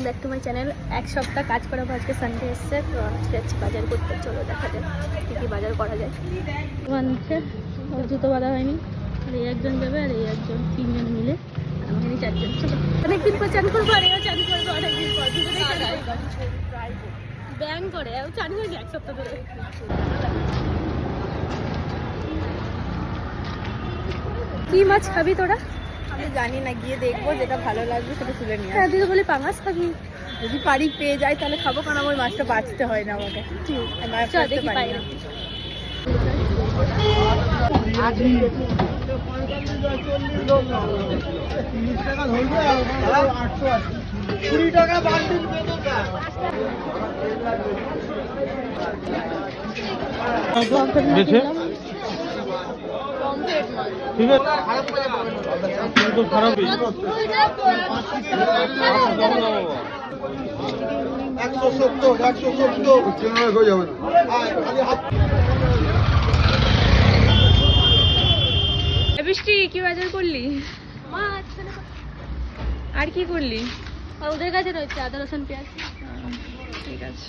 Welcome back to my channel. এক সপ্তাহ কাজ করাবো, আজকে সানডে এসছে, তো আজকে যাচ্ছি বাজার করতে। চলো দেখা যাক কী কী বাজার করা যায়। বানছে, ওর জুতো বাঁধা হয়নি, আর এই একজন যাবে আর এই একজন, তিনজন মিলে আমাকে নিয়ে চারজন। চলো, অনেকদিন পর চান করবো, আর এও চান করবো অনেকদিন পর, দুজনেই চান করবো। ব্যাং করে ও চান হয়নি এক সপ্তাহ ধরে। কি মাছ খাবি তোরা? আমি জানি না, গিয়ে দেখবো, যেটা ভালো লাগবে সেটা তুলে নিয়ে হ্যাঁ, দিদি বলি পাঙাশ খাবি। যদি পারি পেয়ে যাই তাহলে খাবো, কারণ আমার মাছটা বাঁচতে হয় না আমাকে। চল দেখি পাই না। খারাপ বৃষ্টি কি বাজার করলি? মাছ আর কি করলি? আর ওদের কাছে রয়েছে আদা রসুন পেঁয়াজ। ঠিক আছে।